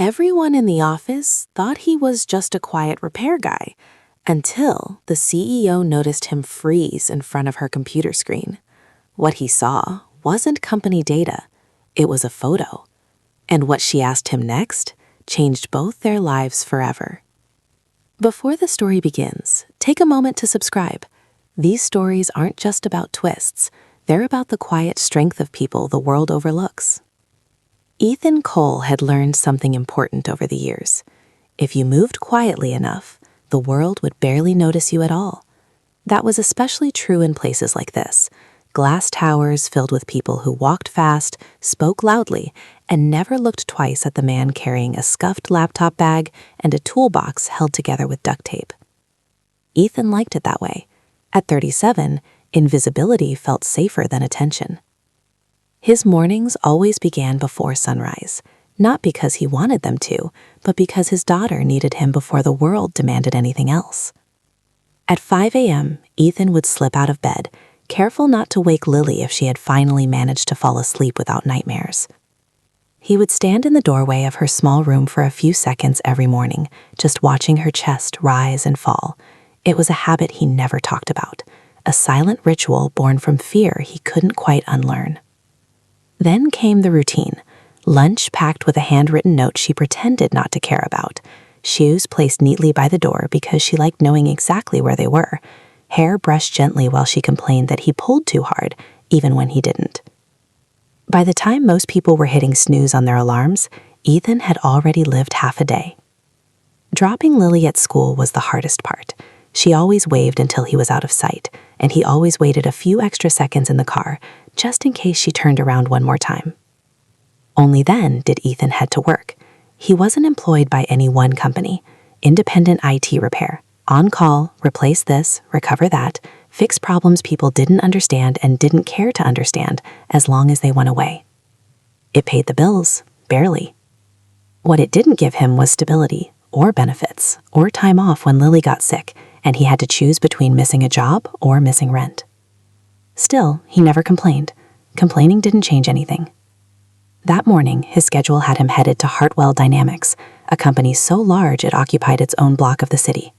Everyone in the office thought he was just a quiet repair guy until the CEO noticed him freeze in front of her computer screen. What he saw wasn't company data, it was a photo. And what she asked him next changed both their lives forever. Before the story begins, take a moment to subscribe. These stories aren't just about twists, they're about the quiet strength of people the world overlooks. Ethan Cole had learned something important over the years. If you moved quietly enough, the world would barely notice you at all. That was especially true in places like this, glass towers filled with people who walked fast, spoke loudly, and never looked twice at the man carrying a scuffed laptop bag and a toolbox held together with duct tape. Ethan liked it that way. At 37, invisibility felt safer than attention. His mornings always began before sunrise, not because he wanted them to, but because his daughter needed him before the world demanded anything else. At 5 a.m., Ethan would slip out of bed, careful not to wake Lily if she had finally managed to fall asleep without nightmares. He would stand in the doorway of her small room for a few seconds every morning, just watching her chest rise and fall. It was a habit he never talked about, a silent ritual born from fear he couldn't quite unlearn. Then came the routine, lunch packed with a handwritten note she pretended not to care about, shoes placed neatly by the door because she liked knowing exactly where they were, hair brushed gently while she complained that he pulled too hard, even when he didn't. By the time most people were hitting snooze on their alarms, Ethan had already lived half a day. Dropping Lily at school was the hardest part. She always waved until he was out of sight, and he always waited a few extra seconds in the car, just in case she turned around one more time. Only then did Ethan head to work. He wasn't employed by any one company. Independent IT repair. On call, replace this, recover that, fix problems people didn't understand and didn't care to understand as long as they went away. It paid the bills, barely. What it didn't give him was stability, or benefits, or time off when Lily got sick, and he had to choose between missing a job or missing rent. Still, he never complained. Complaining didn't change anything. That morning, his schedule had him headed to Hartwell Dynamics, a company so large it occupied its own block of the city.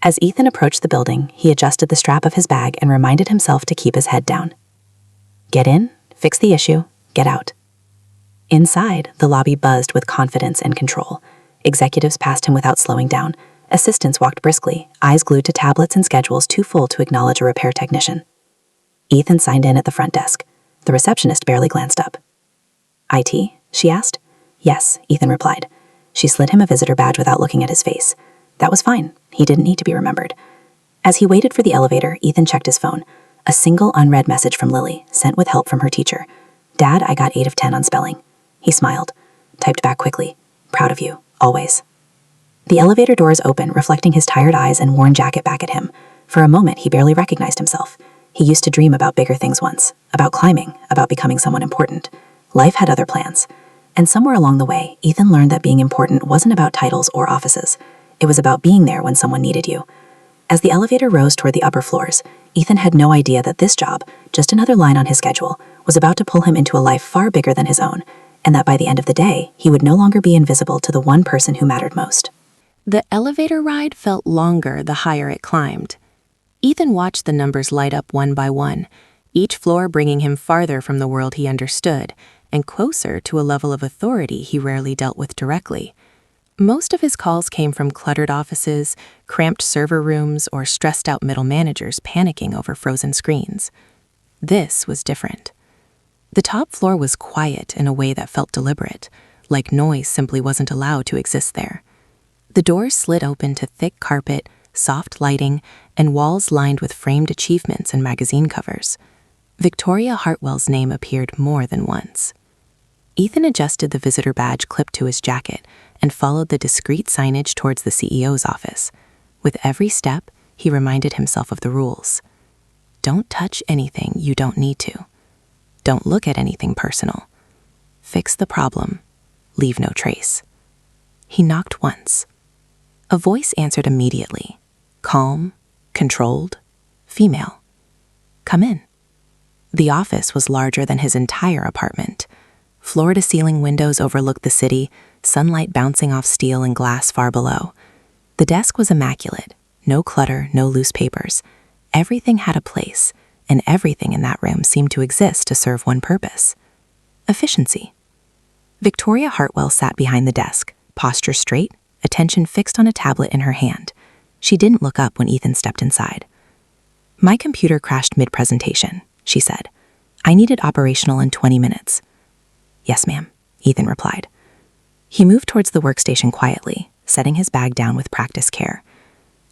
As Ethan approached the building, he adjusted the strap of his bag and reminded himself to keep his head down. Get in, fix the issue, get out. Inside, the lobby buzzed with confidence and control. Executives passed him without slowing down. Assistants walked briskly, eyes glued to tablets and schedules too full to acknowledge a repair technician. Ethan signed in at the front desk. The receptionist barely glanced up. IT? She asked. Yes, Ethan replied. She slid him a visitor badge without looking at his face. That was fine. He didn't need to be remembered. As he waited for the elevator, Ethan checked his phone. A single unread message from Lily, sent with help from her teacher. Dad, I got 8 of 10 on spelling. He smiled. Typed back quickly. Proud of you. Always. The elevator doors opened, reflecting his tired eyes and worn jacket back at him. For a moment, he barely recognized himself. He used to dream about bigger things once. About climbing. About becoming someone important. Life had other plans. And somewhere along the way, Ethan learned that being important wasn't about titles or offices. It was about being there when someone needed you. As the elevator rose toward the upper floors, Ethan had no idea that this job, just another line on his schedule, was about to pull him into a life far bigger than his own, and that by the end of the day, he would no longer be invisible to the one person who mattered most. The elevator ride felt longer the higher it climbed. Ethan watched the numbers light up one by one, each floor bringing him farther from the world he understood and closer to a level of authority he rarely dealt with directly. Most of his calls came from cluttered offices, cramped server rooms, or stressed-out middle managers panicking over frozen screens. This was different. The top floor was quiet in a way that felt deliberate, like noise simply wasn't allowed to exist there. The doors slid open to thick carpet, soft lighting, and walls lined with framed achievements and magazine covers. Victoria Hartwell's name appeared more than once. Ethan adjusted the visitor badge clipped to his jacket and followed the discreet signage towards the CEO's office. With every step, he reminded himself of the rules. Don't touch anything you don't need to. Don't look at anything personal. Fix the problem. Leave no trace. He knocked once. A voice answered immediately. Calm, controlled, female. Come in. The office was larger than his entire apartment. Floor-to-ceiling windows overlooked the city, sunlight bouncing off steel and glass far below. The desk was immaculate. No clutter, no loose papers. Everything had a place, and everything in that room seemed to exist to serve one purpose: efficiency. Victoria Hartwell sat behind the desk, posture straight, attention fixed on a tablet in her hand. She didn't look up when Ethan stepped inside. "My computer crashed mid-presentation," she said. "I need it operational in 20 minutes. "Yes, ma'am," Ethan replied. He moved towards the workstation quietly, setting his bag down with practiced care.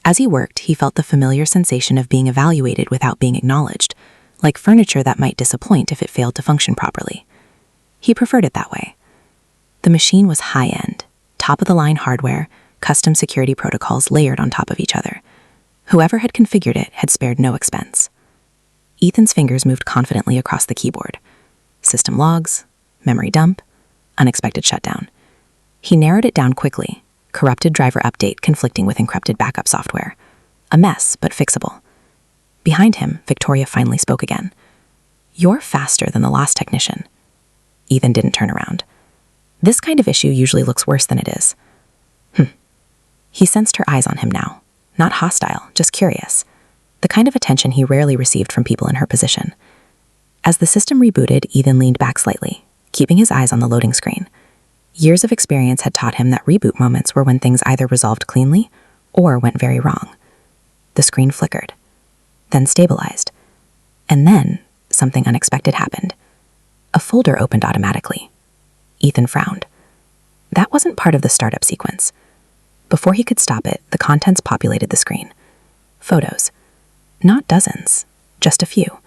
As he worked, he felt the familiar sensation of being evaluated without being acknowledged, like furniture that might disappoint if it failed to function properly. He preferred it that way. The machine was high-end, top-of-the-line hardware, custom security protocols layered on top of each other. Whoever had configured it had spared no expense. Ethan's fingers moved confidently across the keyboard. System logs, memory dump, unexpected shutdown. He narrowed it down quickly. Corrupted driver update conflicting with encrypted backup software. A mess, but fixable. Behind him, Victoria finally spoke again. "You're faster than the last technician." Ethan didn't turn around. This kind of issue usually looks worse than it is. He sensed her eyes on him now. Not hostile, just curious. The kind of attention he rarely received from people in her position. As the system rebooted, Ethan leaned back slightly, keeping his eyes on the loading screen. Years of experience had taught him that reboot moments were when things either resolved cleanly or went very wrong. The screen flickered, then stabilized, and then something unexpected happened. A folder opened automatically. Ethan frowned. That wasn't part of the startup sequence. Before he could stop it, the contents populated the screen. Photos. Not dozens, just a few.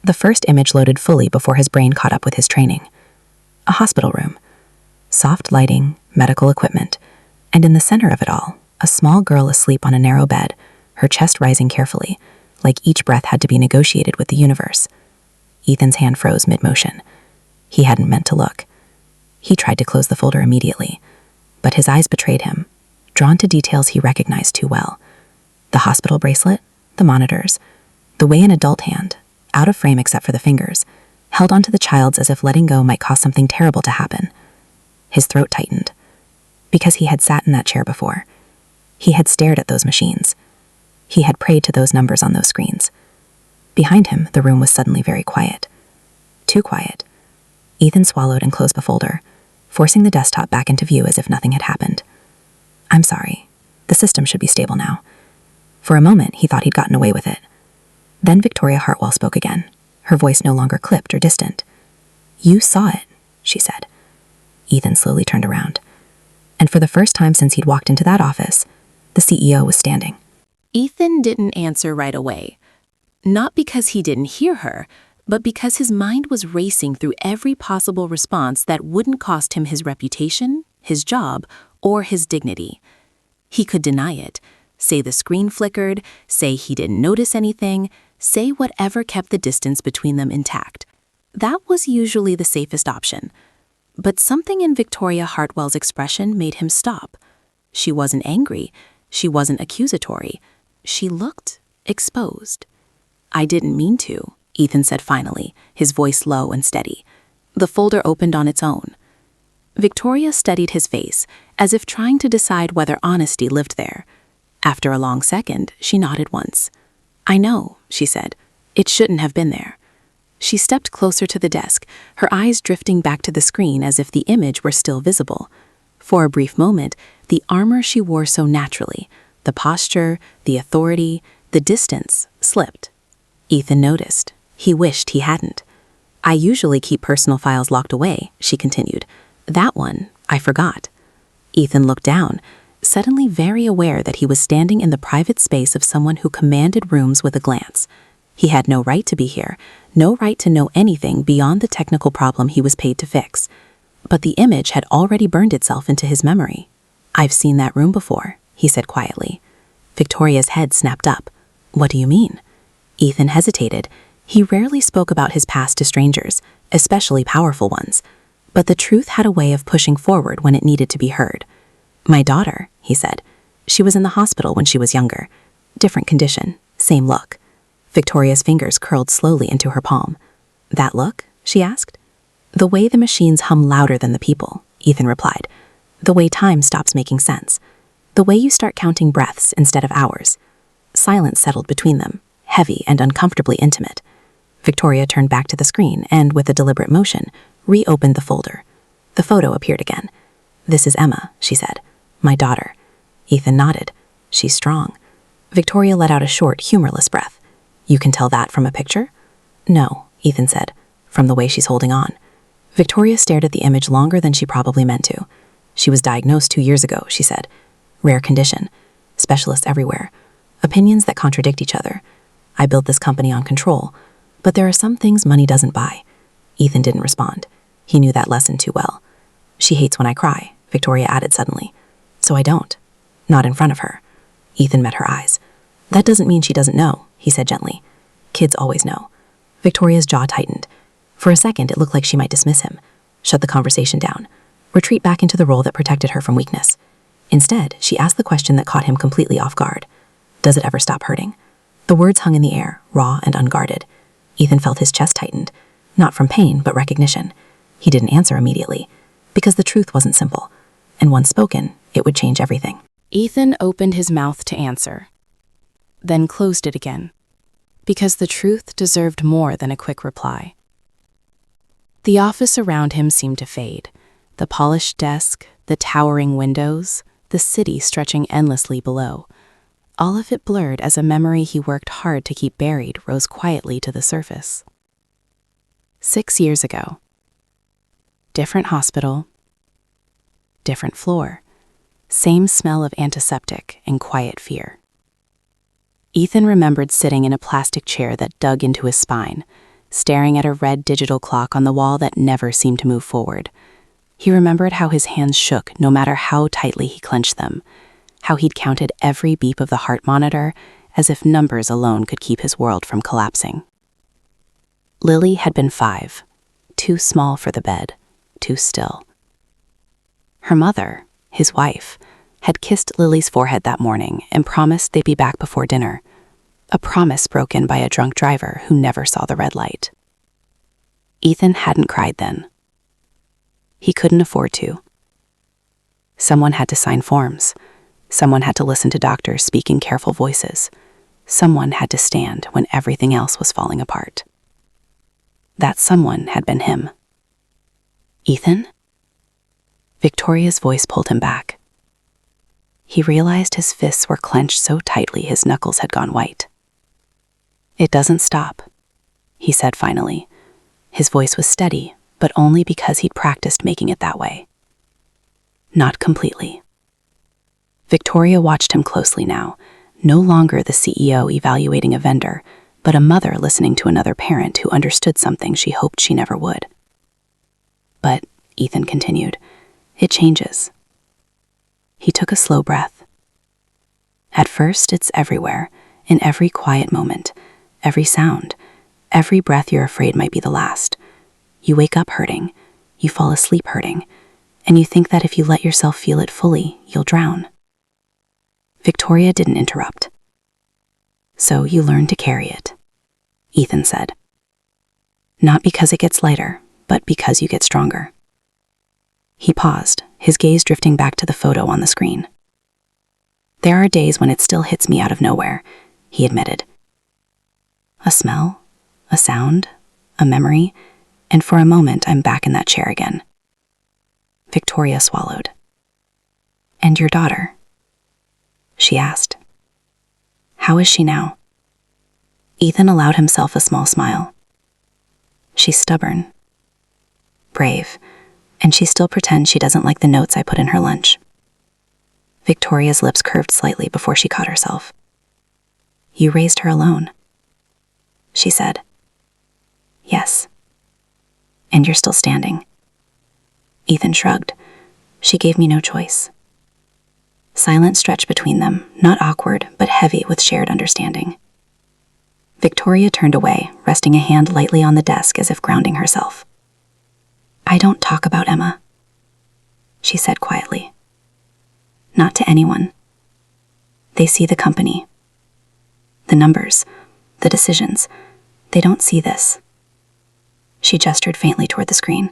The first image loaded fully before his brain caught up with his training. A hospital room. Soft lighting, medical equipment, and in the center of it all, a small girl asleep on a narrow bed, her chest rising carefully, like each breath had to be negotiated with the universe. Ethan's hand froze mid-motion. He hadn't meant to look. He tried to close the folder immediately, but his eyes betrayed him, drawn to details he recognized too well. The hospital bracelet, the monitors, the way an adult hand, out of frame except for the fingers, held onto the child's as if letting go might cause something terrible to happen. His throat tightened. Because he had sat in that chair before. He had stared at those machines. He had prayed to those numbers on those screens. Behind him, the room was suddenly very quiet. Too quiet. Ethan swallowed and closed the folder, forcing the desktop back into view as if nothing had happened. "I'm sorry. The system should be stable now." For a moment, he thought he'd gotten away with it. Then Victoria Hartwell spoke again, her voice no longer clipped or distant. "You saw it," she said. Ethan slowly turned around. And for the first time since he'd walked into that office, the CEO was standing. Ethan didn't answer right away. Not because he didn't hear her, but because his mind was racing through every possible response that wouldn't cost him his reputation, his job, or his dignity. He could deny it, say the screen flickered, say he didn't notice anything, say whatever kept the distance between them intact. That was usually the safest option. But something in Victoria Hartwell's expression made him stop. She wasn't angry. She wasn't accusatory. She looked exposed. "I didn't mean to," Ethan said finally, his voice low and steady. The folder opened on its own. Victoria studied his face, as if trying to decide whether honesty lived there. After a long second, she nodded once. "I know," she said. "It shouldn't have been there." She stepped closer to the desk, her eyes drifting back to the screen as if the image were still visible. For a brief moment, the armor she wore so naturally, the posture, the authority, the distance, slipped. Ethan noticed. He wished he hadn't. "I usually keep personal files locked away," she continued. "That one, I forgot." Ethan looked down, suddenly very aware that he was standing in the private space of someone who commanded rooms with a glance. He had no right to be here, no right to know anything beyond the technical problem he was paid to fix. But the image had already burned itself into his memory. "I've seen that room before," he said quietly. Victoria's head snapped up. "What do you mean?" Ethan hesitated. He rarely spoke about his past to strangers, especially powerful ones. But the truth had a way of pushing forward when it needed to be heard. "My daughter," he said. "She was in the hospital when she was younger. Different condition, same look." Victoria's fingers curled slowly into her palm. "That look?" she asked. The way the machines hum louder than the people, Ethan replied. The way time stops making sense. The way you start counting breaths instead of hours. Silence settled between them, heavy and uncomfortably intimate. Victoria turned back to the screen and, with a deliberate motion, reopened the folder. The photo appeared again. "This is Emma," she said. "My daughter." Ethan nodded. "She's strong." Victoria let out a short, humorless breath. "You can tell that from a picture?" "No," Ethan said, "from the way she's holding on." Victoria stared at the image longer than she probably meant to. "She was diagnosed 2 years ago," she said. "Rare condition. Specialists everywhere. Opinions that contradict each other. I built this company on control, but there are some things money doesn't buy." Ethan didn't respond. He knew that lesson too well. "She hates when I cry," Victoria added suddenly. "So I don't. Not in front of her." Ethan met her eyes. "That doesn't mean she doesn't know," he said gently. "Kids always know." Victoria's jaw tightened. For a second, it looked like she might dismiss him, shut the conversation down, retreat back into the role that protected her from weakness. Instead, she asked the question that caught him completely off guard. "Does it ever stop hurting?" The words hung in the air, raw and unguarded. Ethan felt his chest tightened, not from pain, but recognition. He didn't answer immediately, because the truth wasn't simple, and once spoken, it would change everything. Ethan opened his mouth to answer, then closed it again, because the truth deserved more than a quick reply. The office around him seemed to fade. The polished desk, the towering windows, the city stretching endlessly below. All of it blurred as a memory he worked hard to keep buried rose quietly to the surface. 6 years ago. Different hospital. Different floor. Same smell of antiseptic and quiet fear. Ethan remembered sitting in a plastic chair that dug into his spine, staring at a red digital clock on the wall that never seemed to move forward. He remembered how his hands shook no matter how tightly he clenched them, how he'd counted every beep of the heart monitor as if numbers alone could keep his world from collapsing. Lily had been 5, too small for the bed, too still. Her mother, his wife, had kissed Lily's forehead that morning and promised they'd be back before dinner, a promise broken by a drunk driver who never saw the red light. Ethan hadn't cried then. He couldn't afford to. Someone had to sign forms. Someone had to listen to doctors speak in careful voices. Someone had to stand when everything else was falling apart. That someone had been him. Ethan? Victoria's voice pulled him back. He realized his fists were clenched so tightly his knuckles had gone white. "It doesn't stop," he said finally. His voice was steady, but only because he'd practiced making it that way. Not completely. Victoria watched him closely now, no longer the CEO evaluating a vendor, but a mother listening to another parent who understood something she hoped she never would. "But," Ethan continued, "it changes." He took a slow breath. "At first, it's everywhere, in every quiet moment, every sound, every breath you're afraid might be the last. You wake up hurting, you fall asleep hurting, and you think that if you let yourself feel it fully, you'll drown." Victoria didn't interrupt. "So you learn to carry it," Ethan said. "Not because it gets lighter, but because you get stronger." He paused, his gaze drifting back to the photo on the screen. "There are days when it still hits me out of nowhere," he admitted. "A smell, a sound, a memory, and for a moment I'm back in that chair again." Victoria swallowed. "And your daughter?" she asked. "How is she now?" Ethan allowed himself a small smile. "She's stubborn, brave, and she still pretends she doesn't like the notes I put in her lunch." Victoria's lips curved slightly before she caught herself. "You raised her alone," she said. "Yes. And you're still standing." Ethan shrugged. "She gave me no choice." Silence stretched between them, not awkward, but heavy with shared understanding. Victoria turned away, resting a hand lightly on the desk as if grounding herself. "I don't talk about Emma," she said quietly. "Not to anyone. They see the company, the numbers, the decisions. They don't see this." She gestured faintly toward the screen.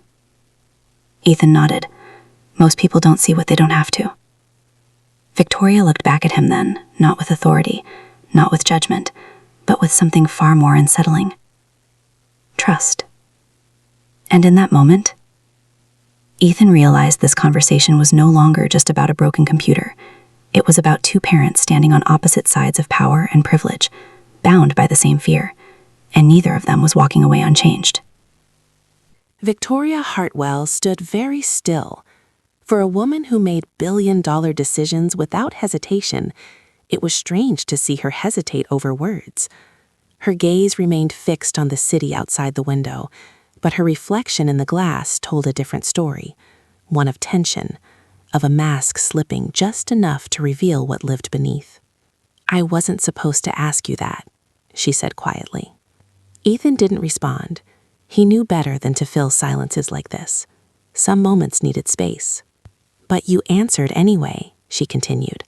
Ethan nodded. Most people don't see what they don't have to. Victoria looked back at him then, not with authority, not with judgment, but with something far more unsettling. Trust. And in that moment, Ethan realized this conversation was no longer just about a broken computer. It was about two parents standing on opposite sides of power and privilege, bound by the same fear, and neither of them was walking away unchanged. Victoria Hartwell stood very still. For a woman who made billion-dollar decisions without hesitation, it was strange to see her hesitate over words. Her gaze remained fixed on the city outside the window, but her reflection in the glass told a different story, one of tension, of a mask slipping just enough to reveal what lived beneath. "I wasn't supposed to ask you that," she said quietly. Ethan didn't respond. He knew better than to fill silences like this. Some moments needed space. "But you answered anyway," she continued.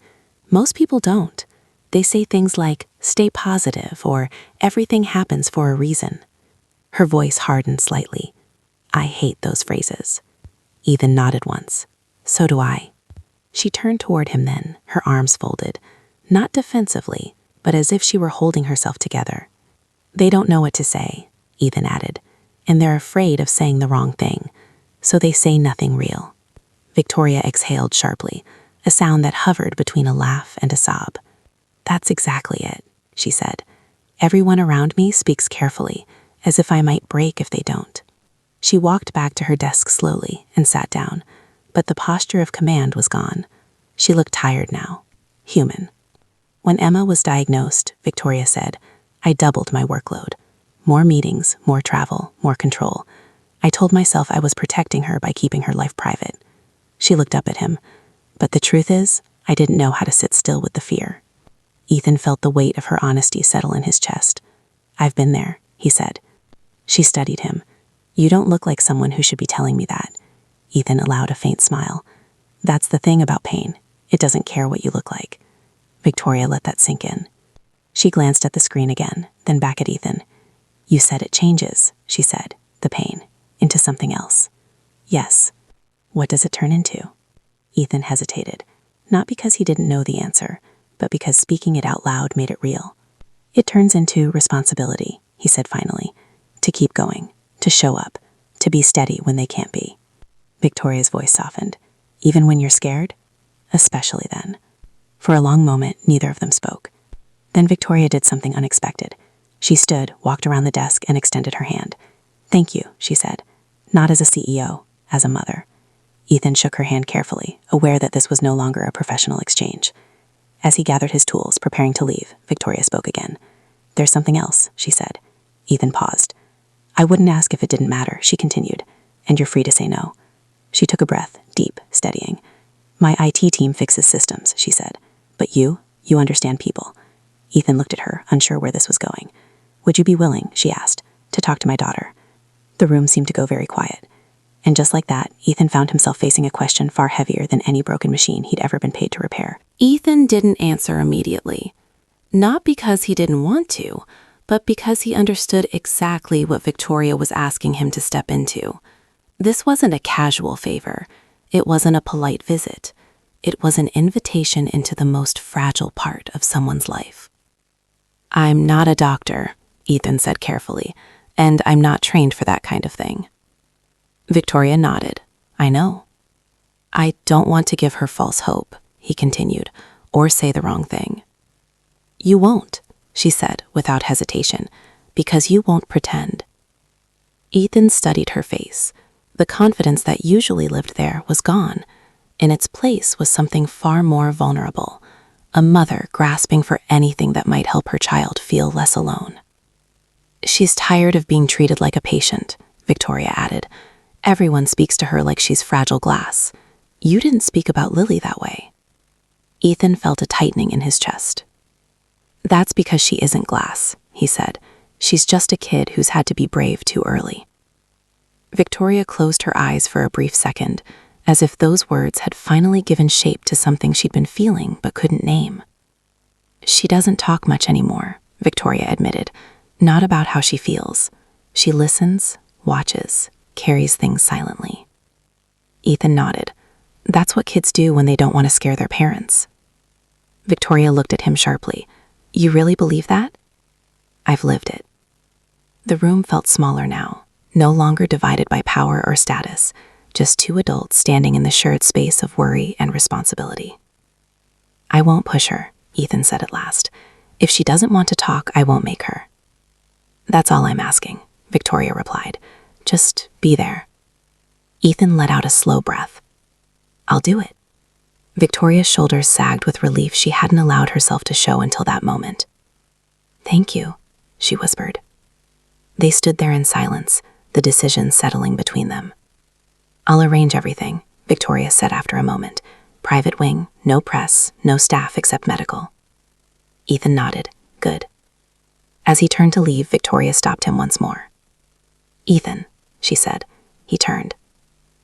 "Most people don't. They say things like, 'Stay positive,' or 'Everything happens for a reason.'" Her voice hardened slightly. "I hate those phrases." Ethan nodded once. "So do I." She turned toward him then, her arms folded, not defensively, but as if she were holding herself together. "They don't know what to say," Ethan added, "and they're afraid of saying the wrong thing, so they say nothing real." Victoria exhaled sharply, a sound that hovered between a laugh and a sob. "That's exactly it," she said. "Everyone around me speaks carefully, as if I might break if they don't." She walked back to her desk slowly and sat down, but the posture of command was gone. She looked tired now, human. "When Emma was diagnosed," Victoria said, "I doubled my workload. More meetings, more travel, more control. I told myself I was protecting her by keeping her life private." She looked up at him. "But the truth is, I didn't know how to sit still with the fear." Ethan felt the weight of her honesty settle in his chest. "I've been there," he said. She studied him. "You don't look like someone who should be telling me that." Ethan allowed a faint smile. "That's the thing about pain. It doesn't care what you look like." Victoria let that sink in. She glanced at the screen again, then back at Ethan. "You said it changes," she said, "the pain, into something else." "Yes." "What does it turn into?" Ethan hesitated, not because he didn't know the answer, but because speaking it out loud made it real. "It turns into responsibility," he said finally. "To keep going, to show up, to be steady when they can't be." Victoria's voice softened. "Even when you're scared?" "Especially then." For a long moment, neither of them spoke. Then Victoria did something unexpected. She stood, walked around the desk, and extended her hand. "Thank you," she said. "Not as a CEO, as a mother." Ethan shook her hand carefully, aware that this was no longer a professional exchange. As he gathered his tools, preparing to leave, Victoria spoke again. "There's something else," she said. Ethan paused. "I wouldn't ask if it didn't matter," she continued, "and you're free to say no." She took a breath, deep, steadying. "My IT team fixes systems," she said. "But you understand people." Ethan looked at her, unsure where this was going. "Would you be willing," she asked, "to talk to my daughter?" The room seemed to go very quiet. And just like that, Ethan found himself facing a question far heavier than any broken machine he'd ever been paid to repair. Ethan didn't answer immediately. Not because he didn't want to, but because he understood exactly what Victoria was asking him to step into. This wasn't a casual favor. It wasn't a polite visit. It was an invitation into the most fragile part of someone's life. "I'm not a doctor," Ethan said carefully, "and I'm not trained for that kind of thing." Victoria nodded. "I know." "I don't want to give her false hope," he continued, "or say the wrong thing." "You won't," she said without hesitation, "because you won't pretend." Ethan studied her face. The confidence that usually lived there was gone. In its place was something far more vulnerable, a mother grasping for anything that might help her child feel less alone. "She's tired of being treated like a patient," Victoria added. "Everyone speaks to her like she's fragile glass. You didn't speak about Lily that way." Ethan felt a tightening in his chest. "That's because she isn't glass," he said. "She's just a kid who's had to be brave too early." Victoria closed her eyes for a brief second, as if those words had finally given shape to something she'd been feeling but couldn't name. "She doesn't talk much anymore," Victoria admitted, "not about how she feels. She listens, watches, carries things silently." Ethan nodded. That's what kids do when they don't want to scare their parents. Victoria looked at him sharply. You really believe that? I've lived it. The room felt smaller now, no longer divided by power or status, just two adults standing in the shared space of worry and responsibility. I won't push her, Ethan said at last. If she doesn't want to talk, I won't make her. That's all I'm asking, Victoria replied. Just be there. Ethan let out a slow breath. I'll do it. Victoria's shoulders sagged with relief she hadn't allowed herself to show until that moment. Thank you, she whispered. They stood there in silence, the decision settling between them. I'll arrange everything, Victoria said after a moment. Private wing, no press, no staff except medical. Ethan nodded. Good. As he turned to leave, Victoria stopped him once more. Ethan, she said. He turned.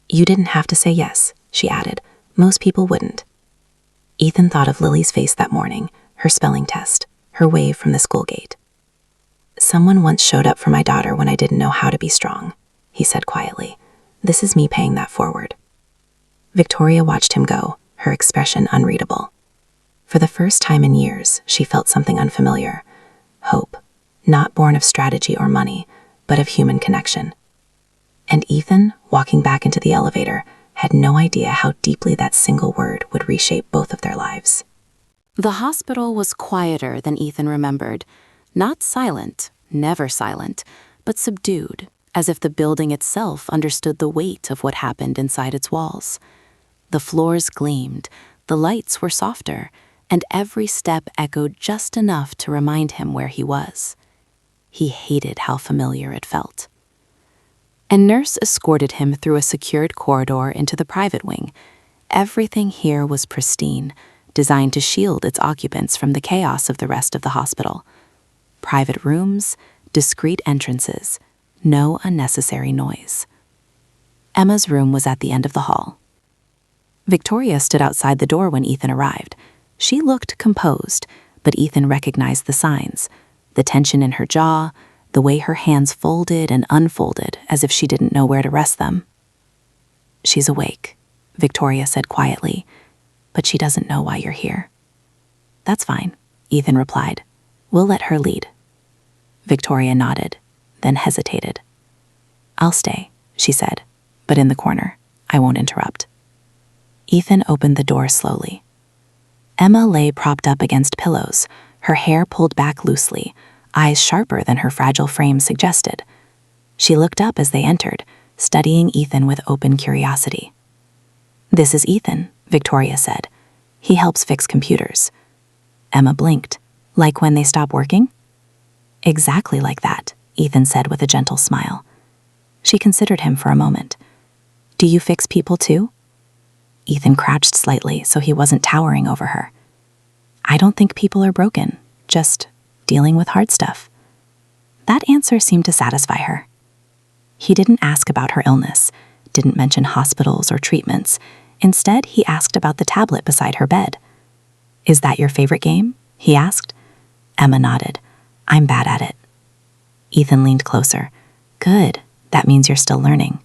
You didn't have to say yes, she added. Most people wouldn't. Ethan thought of Lily's face that morning, her spelling test, her wave from the school gate. Someone once showed up for my daughter when I didn't know how to be strong, he said quietly. This is me paying that forward. Victoria watched him go, her expression unreadable. For the first time in years, she felt something unfamiliar. Hope, not born of strategy or money, but of human connection. And Ethan, walking back into the elevator, had no idea how deeply that single word would reshape both of their lives. The hospital was quieter than Ethan remembered. Not silent, never silent, but subdued, as if the building itself understood the weight of what happened inside its walls. The floors gleamed, the lights were softer, and every step echoed just enough to remind him where he was. He hated how familiar it felt. A nurse escorted him through a secured corridor into the private wing. Everything here was pristine, designed to shield its occupants from the chaos of the rest of the hospital. Private rooms, discreet entrances, no unnecessary noise. Emma's room was at the end of the hall. Victoria stood outside the door when Ethan arrived. She looked composed, but Ethan recognized the signs, the tension in her jaw, the way her hands folded and unfolded as if she didn't know where to rest them. She's awake, Victoria said quietly, but she doesn't know why you're here. That's fine, Ethan replied. We'll let her lead. Victoria nodded, then hesitated. I'll stay, she said, but in the corner. I won't interrupt. Ethan opened the door slowly. Emma lay propped up against pillows, her hair pulled back loosely, eyes sharper than her fragile frame suggested. She looked up as they entered, studying Ethan with open curiosity. This is Ethan, Victoria said. He helps fix computers. Emma blinked. Like when they stop working? Exactly like that, Ethan said with a gentle smile. She considered him for a moment. Do you fix people too? Ethan crouched slightly so he wasn't towering over her. I don't think people are broken, just dealing with hard stuff. That answer seemed to satisfy her. He didn't ask about her illness, didn't mention hospitals or treatments. Instead, he asked about the tablet beside her bed. Is that your favorite game? He asked. Emma nodded. I'm bad at it. Ethan leaned closer. Good. That means you're still learning.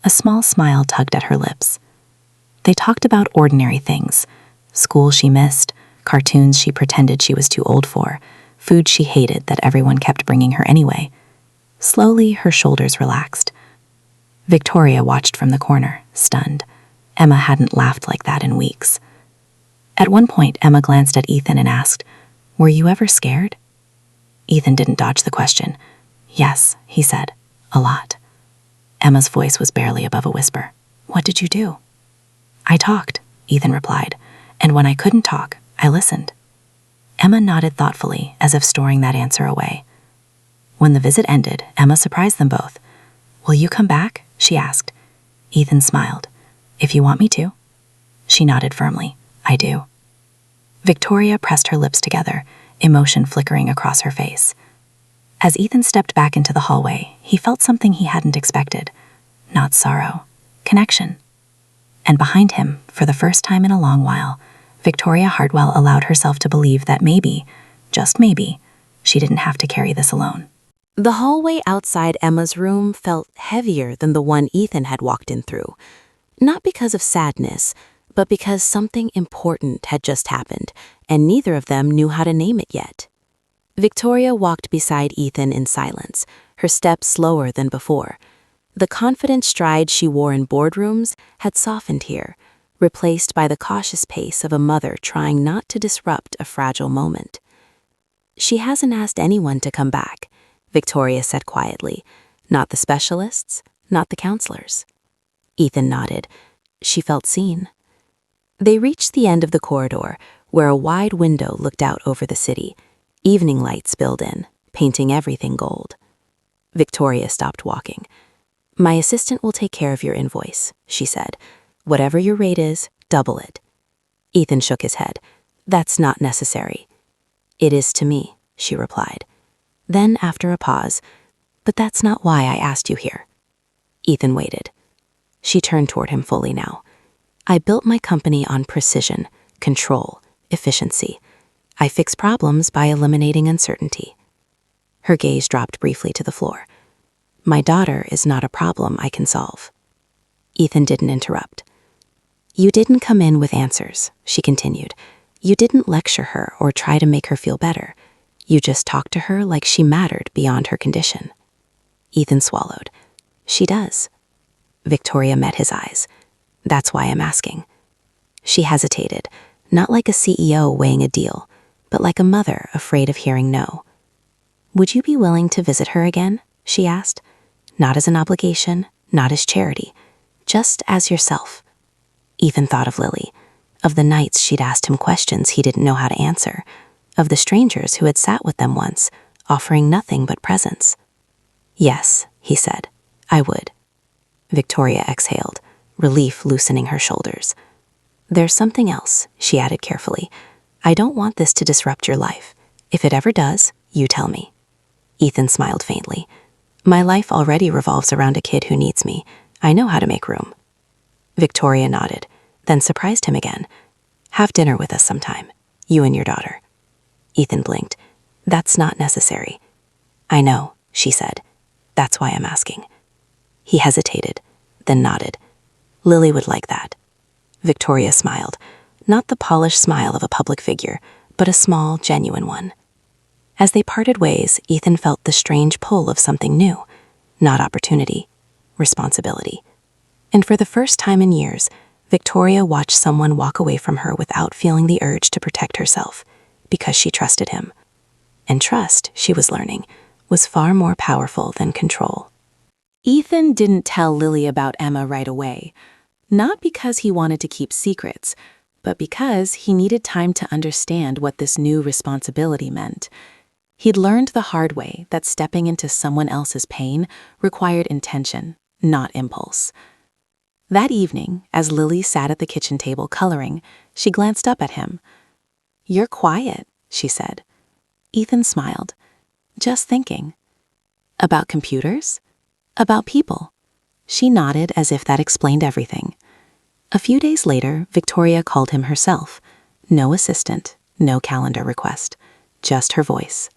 A small smile tugged at her lips. They talked about ordinary things. School she missed, cartoons she pretended she was too old for, food she hated that everyone kept bringing her anyway. Slowly, her shoulders relaxed. Victoria watched from the corner, stunned. Emma hadn't laughed like that in weeks. At one point, Emma glanced at Ethan and asked, Were you ever scared? Ethan didn't dodge the question. Yes, he said, a lot. Emma's voice was barely above a whisper. What did you do? I talked, Ethan replied, and when I couldn't talk, I listened. Emma nodded thoughtfully, as if storing that answer away. When the visit ended, Emma surprised them both. Will you come back? She asked. Ethan smiled. If you want me to. She nodded firmly. I do. Victoria pressed her lips together, emotion flickering across her face. As Ethan stepped back into the hallway, he felt something he hadn't expected. Not sorrow. Connection. And behind him, for the first time in a long while, Victoria Hartwell allowed herself to believe that maybe, just maybe, she didn't have to carry this alone. The hallway outside Emma's room felt heavier than the one Ethan had walked in through. Not because of sadness, but because something important had just happened, and neither of them knew how to name it yet. Victoria walked beside Ethan in silence, her step slower than before. The confident stride she wore in boardrooms had softened here, replaced by the cautious pace of a mother trying not to disrupt a fragile moment. "She hasn't asked anyone to come back," Victoria said quietly. "Not the specialists, not the counselors." Ethan nodded. She felt seen. They reached the end of the corridor, where a wide window looked out over the city. Evening light spilled in, painting everything gold. Victoria stopped walking. "My assistant will take care of your invoice," she said. "Whatever your rate is, double it." Ethan shook his head. "That's not necessary." "It is to me," she replied. Then, after a pause, "But that's not why I asked you here." Ethan waited. She turned toward him fully now. "I built my company on precision, control, efficiency. I fix problems by eliminating uncertainty." Her gaze dropped briefly to the floor. "My daughter is not a problem I can solve." Ethan didn't interrupt. "You didn't come in with answers," she continued. "You didn't lecture her or try to make her feel better. You just talked to her like she mattered beyond her condition." Ethan swallowed. "She does." Victoria met his eyes. "That's why I'm asking." She hesitated, not like a CEO weighing a deal, but like a mother afraid of hearing no. "Would you be willing to visit her again?" she asked. "Not as an obligation, not as charity, just as yourself." Ethan thought of Lily, of the nights she'd asked him questions he didn't know how to answer, of the strangers who had sat with them once, offering nothing but presence. "Yes," he said, "I would." Victoria exhaled, relief loosening her shoulders. "There's something else," she added carefully. "I don't want this to disrupt your life. If it ever does, you tell me." Ethan smiled faintly. "My life already revolves around a kid who needs me. I know how to make room." Victoria nodded, then surprised him again. "Have dinner with us sometime, you and your daughter." Ethan blinked. "That's not necessary." "I know," she said. "That's why I'm asking." He hesitated, then nodded. "Lily would like that." Victoria smiled, not the polished smile of a public figure, but a small, genuine one. As they parted ways, Ethan felt the strange pull of something new, not opportunity, responsibility. And for the first time in years, Victoria watched someone walk away from her without feeling the urge to protect herself, because she trusted him. And trust, she was learning, was far more powerful than control. Ethan didn't tell Lily about Emma right away, not because he wanted to keep secrets, but because he needed time to understand what this new responsibility meant. He'd learned the hard way that stepping into someone else's pain required intention, not impulse. That evening, as Lily sat at the kitchen table coloring, she glanced up at him. "You're quiet," she said. Ethan smiled. "Just thinking." "About computers?" "About people." She nodded as if that explained everything. A few days later, Victoria called him herself. No assistant, no calendar request, just her voice.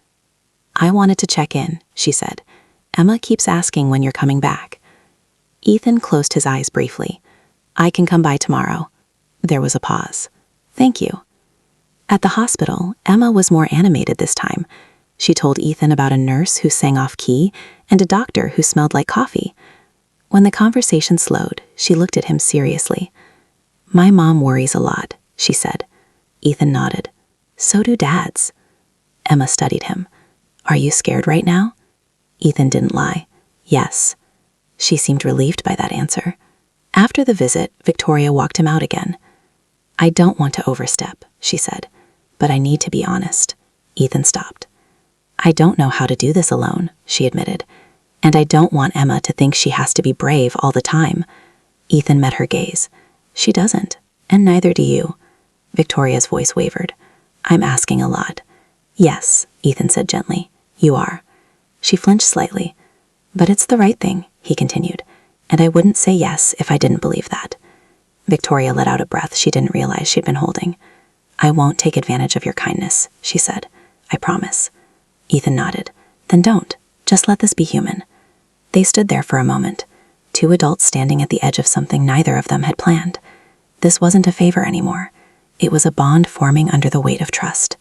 "I wanted to check in," she said. "Emma keeps asking when you're coming back." Ethan closed his eyes briefly. "I can come by tomorrow." There was a pause. "Thank you." At the hospital, Emma was more animated this time. She told Ethan about a nurse who sang off-key and a doctor who smelled like coffee. When the conversation slowed, she looked at him seriously. "My mom worries a lot," she said. Ethan nodded. "So do dads." Emma studied him. "Are you scared right now?" Ethan didn't lie. "Yes." She seemed relieved by that answer. After the visit, Victoria walked him out again. "I don't want to overstep," she said, "but I need to be honest." Ethan stopped. "I don't know how to do this alone," she admitted, "and I don't want Emma to think she has to be brave all the time." Ethan met her gaze. "She doesn't, and neither do you." Victoria's voice wavered. "I'm asking a lot." "Yes," Ethan said gently, "you are." She flinched slightly. "But it's the right thing," he continued, "and I wouldn't say yes if I didn't believe that." Victoria let out a breath she didn't realize she'd been holding. "I won't take advantage of your kindness," she said. "I promise." Ethan nodded. "Then don't. Just let this be human." They stood there for a moment. two adults standing at the edge of something neither of them had planned. This wasn't a favor anymore. It was a bond forming under the weight of trust.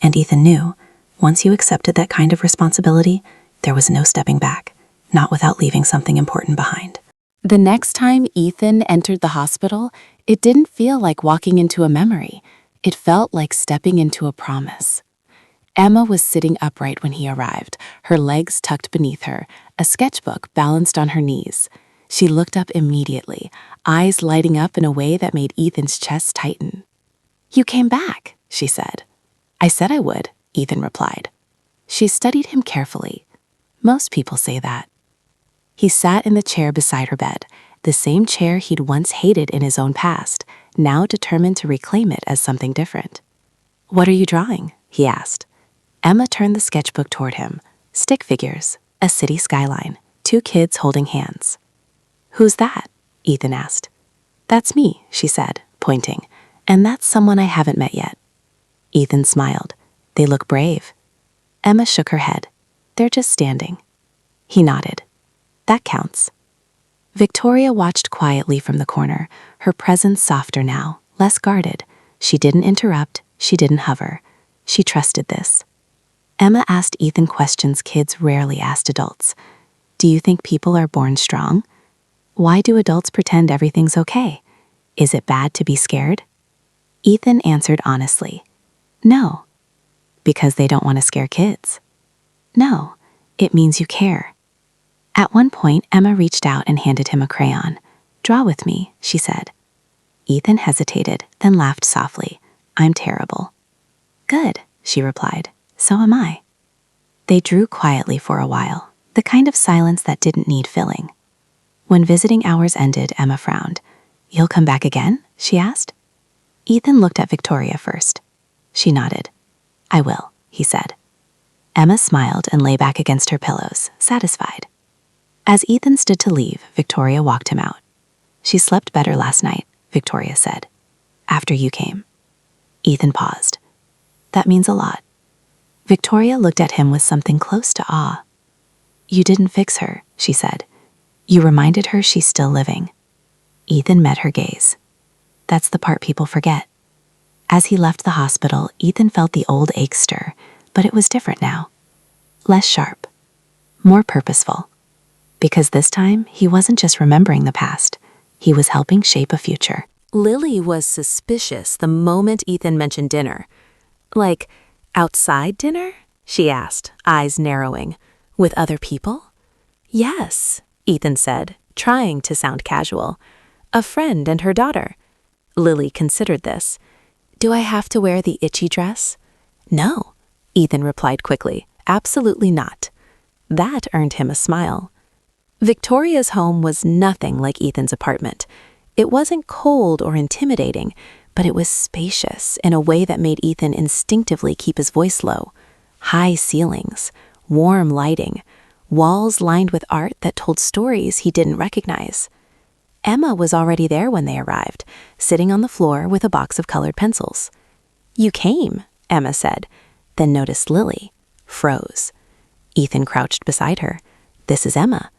And Ethan knew, once you accepted that kind of responsibility, there was no stepping back, not without leaving something important behind. The next time Ethan entered the hospital, it didn't feel like walking into a memory. It felt like stepping into a promise. Emma was sitting upright when he arrived, her legs tucked beneath her, a sketchbook balanced on her knees. She looked up immediately, eyes lighting up in a way that made Ethan's chest tighten. "You came back," she said. "I said I would," Ethan replied. She studied him carefully. Most people say that. He sat in the chair beside her bed, the same chair he'd once hated in his own past, now determined to reclaim it as something different. "What are you drawing?" he asked. Emma turned the sketchbook toward him. Stick figures, a city skyline, two kids holding hands. "Who's that?" Ethan asked. "That's me," she said, pointing, "and that's someone I haven't met yet." Ethan smiled. "They look brave." Emma shook her head. "They're just standing." He nodded. "That counts." Victoria watched quietly from the corner, her presence softer now, less guarded. She didn't interrupt, she didn't hover. She trusted this. Emma asked Ethan questions kids rarely asked adults. "Do you think people are born strong? Why do adults pretend everything's okay? Is it bad to be scared?" Ethan answered honestly. "No." "Because they don't want to scare kids?" "No, it means you care." At one point, Emma reached out and handed him a crayon. "Draw with me," she said. Ethan hesitated, then laughed softly. "I'm terrible." "Good," she replied. "So am I." They drew quietly for a while, the kind of silence that didn't need filling. When visiting hours ended, Emma frowned. "You'll come back again?" she asked. Ethan looked at Victoria first. She nodded. "I will," he said. Emma smiled and lay back against her pillows, satisfied. As Ethan stood to leave, Victoria walked him out. "She slept better last night," Victoria said. "After you came." Ethan paused. "That means a lot." Victoria looked at him with something close to awe. "You didn't fix her," she said. "You reminded her she's still living." Ethan met her gaze. That's the part people forget. As he left the hospital, Ethan felt the old ache stir, but it was different now. Less sharp. More purposeful. Because this time, he wasn't just remembering the past. He was helping shape a future. Lily was suspicious the moment Ethan mentioned dinner. "Like, outside dinner?" she asked, eyes narrowing. "With other people?" "Yes," Ethan said, trying to sound casual. "A friend and her daughter." Lily considered this. "Do I have to wear the itchy dress?" "No," Ethan replied quickly. "Absolutely not." That earned him a smile. Victoria's home was nothing like Ethan's apartment. It wasn't cold or intimidating, but it was spacious in a way that made Ethan instinctively keep his voice low. High ceilings, warm lighting, walls lined with art that told stories he didn't recognize. Emma was already there when they arrived, sitting on the floor with a box of colored pencils. "You came," Emma said, then noticed Lily, froze. Ethan crouched beside her. "This is Emma."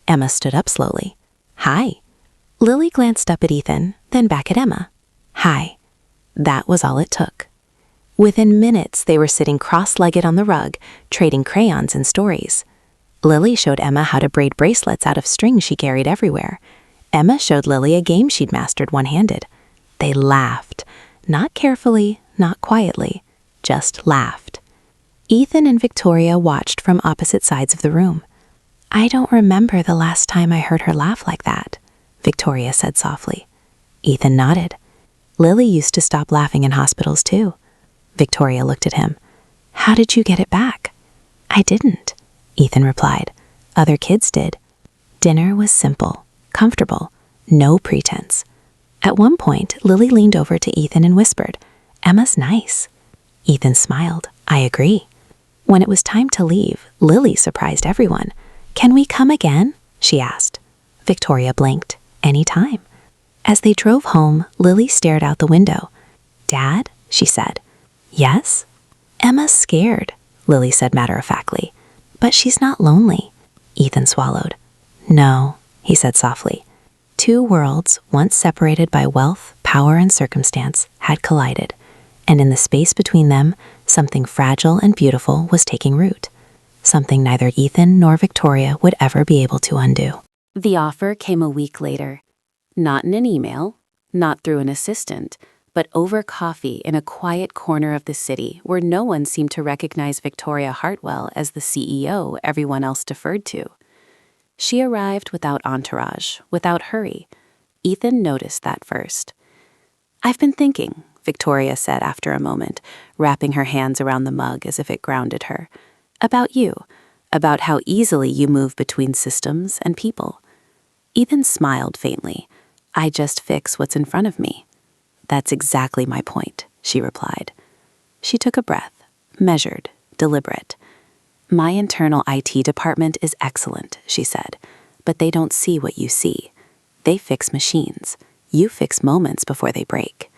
Emma stood up slowly. "Hi." Lily glanced up at Ethan, then back at Emma. "Hi." That was all it took. Within minutes, they were sitting cross-legged on the rug, trading crayons and stories. Lily showed Emma how to braid bracelets out of string she carried everywhere. Emma showed Lily a game she'd mastered one-handed. They laughed. Not carefully, not quietly, just laughed. Ethan and Victoria watched from opposite sides of the room. "I don't remember the last time I heard her laugh like that," Victoria said softly. Ethan nodded. Lily used to stop laughing in hospitals too. Victoria looked at him. "How did you get it back?" "I didn't," Ethan replied. "Other kids did." Dinner was simple, comfortable, no pretense. At one point, Lily leaned over to Ethan and whispered, "Emma's nice." Ethan smiled. "I agree." When it was time to leave, Lily surprised everyone. "Can we come again?" she asked. Victoria blinked. "Any time." As they drove home, Lily stared out the window. "Dad?" she said. "Yes?" "Emma's scared," Lily said matter-of-factly. "But she's not lonely." Ethan swallowed. "No, he said softly. Two worlds, once separated by wealth, power, and circumstance, had collided, and in the space between them, something fragile and beautiful was taking root, something neither Ethan nor Victoria would ever be able to undo. The offer came a week later. Not in an email, not through an assistant, but over coffee in a quiet corner of the city where no one seemed to recognize Victoria Hartwell as the CEO everyone else deferred to. She arrived without entourage, without hurry. Ethan noticed that first. "I've been thinking," Victoria said after a moment, wrapping her hands around the mug as if it grounded her, "about you, about how easily you move between systems and people." Ethan smiled faintly. "I just fix what's in front of me." "That's exactly my point," she replied. She took a breath, measured, deliberate. "My internal IT department is excellent," she said, "but they don't see what you see. They fix machines. You fix moments before they break."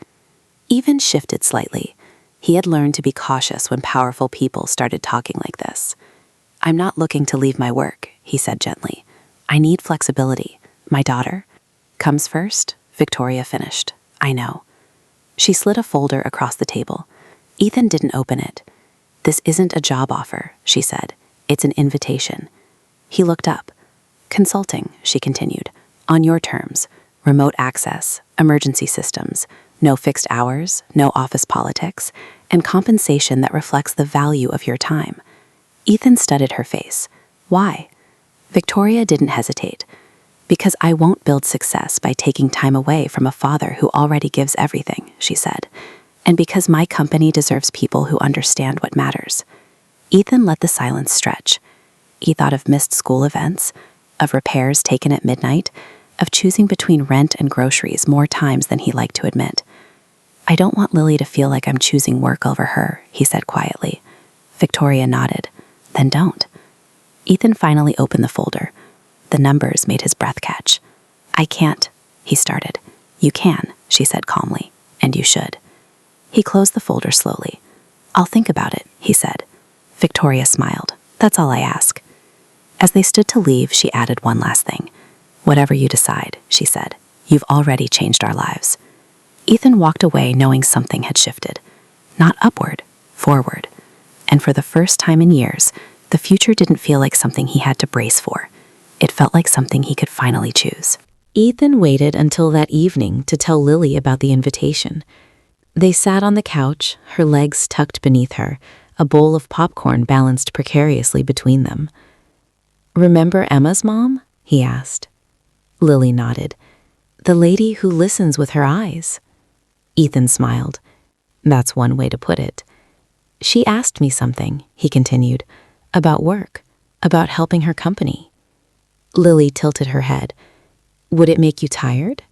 Ethan shifted slightly. He had learned to be cautious when powerful people started talking like this. "I'm not looking to leave my work," he said gently. "I need flexibility. My daughter comes first," Victoria finished. "I know." She slid a folder across the table. Ethan didn't open it. "This isn't a job offer," she said. "It's an invitation." He looked up. "Consulting," she continued, "on your terms. Remote access, emergency systems, no fixed hours, no office politics, and compensation that reflects the value of your time." Ethan studied her face. "Why?" Victoria didn't hesitate. "Because I won't build success by taking time away from a father who already gives everything," she said. "And because my company deserves people who understand what matters." Ethan let the silence stretch. He thought of missed school events, of repairs taken at midnight, of choosing between rent and groceries more times than he liked to admit. "I don't want Lily to feel like I'm choosing work over her," he said quietly. Victoria nodded. "Then don't." Ethan finally opened the folder. The numbers made his breath catch. "I can't," he started. "You can," she said calmly, "and you should." He closed the folder slowly. "I'll think about it," he said. Victoria smiled. "That's all I ask." As they stood to leave, she added one last thing. "Whatever you decide," she said, "you've already changed our lives." Ethan walked away knowing something had shifted. Not upward, forward. And for the first time in years, the future didn't feel like something he had to brace for. It felt like something he could finally choose. Ethan waited until that evening to tell Lily about the invitation. They sat on the couch, her legs tucked beneath her, a bowl of popcorn balanced precariously between them. "Remember Emma's mom?" he asked. Lily nodded. "The lady who listens with her eyes." Ethan smiled. "That's one way to put it." "She asked me something," he continued, "about work, about helping her company." Lily tilted her head. "Would it make you tired?"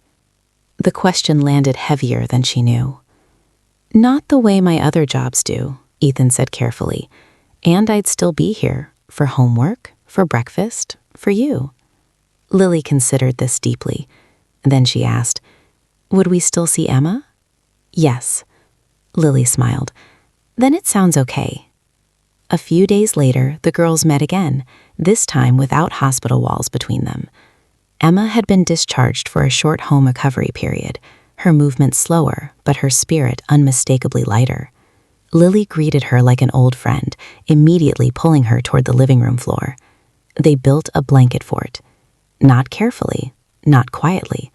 The question landed heavier than she knew. "Not the way my other jobs do," Ethan said carefully. "And I'd still be here, for homework, for breakfast, for you." Lily considered this deeply. Then she asked, "Would we still see Emma?" "Yes." Lily smiled. "Then it sounds okay." A few days later, the girls met again, this time without hospital walls between them. Emma had been discharged for a short home recovery period, her movement slower, but her spirit unmistakably lighter. Lily greeted her like an old friend, immediately pulling her toward the living room floor. They built a blanket fort. Not carefully, not quietly.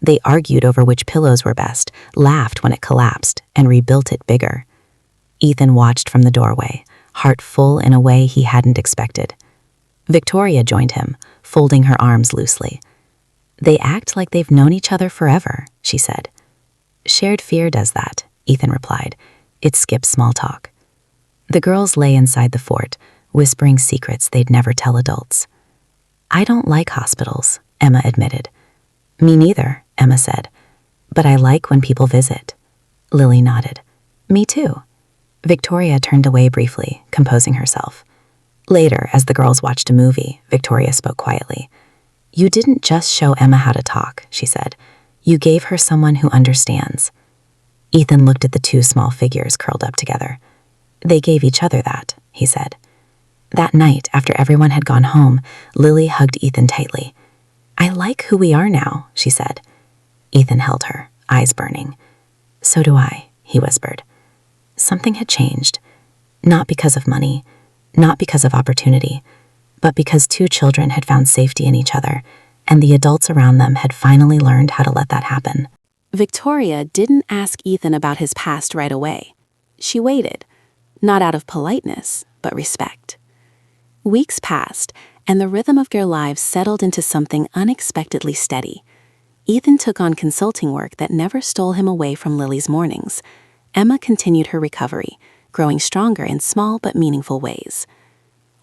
They argued over which pillows were best, laughed when it collapsed, and rebuilt it bigger. Ethan watched from the doorway, heart full in a way he hadn't expected. Victoria joined him, folding her arms loosely. "They act like they've known each other forever," she said. "Shared fear does that," Ethan replied. "It skips small talk." The girls lay inside the fort, whispering secrets they'd never tell adults. "I don't like hospitals," Emma admitted. "Me neither," Emma said. "But I like when people visit." Lily nodded. "Me too." Victoria turned away briefly, composing herself. Later, as the girls watched a movie, Victoria spoke quietly. "You didn't just show Emma how to talk," she said. "You gave her someone who understands." Ethan looked at the two small figures curled up together. "They gave each other that," he said. That night, after everyone had gone home, Lily hugged Ethan tightly. I like who we are now, she said. Ethan held her, eyes burning. So do I, he whispered. Something had changed. Not because of money, not because of opportunity, but because two children had found safety in each other, and the adults around them had finally learned how to let that happen. Victoria didn't ask Ethan about his past right away. She waited, not out of politeness, but respect. Weeks passed, and the rhythm of their lives settled into something unexpectedly steady. Ethan took on consulting work that never stole him away from Lily's mornings. Emma continued her recovery, growing stronger in small but meaningful ways.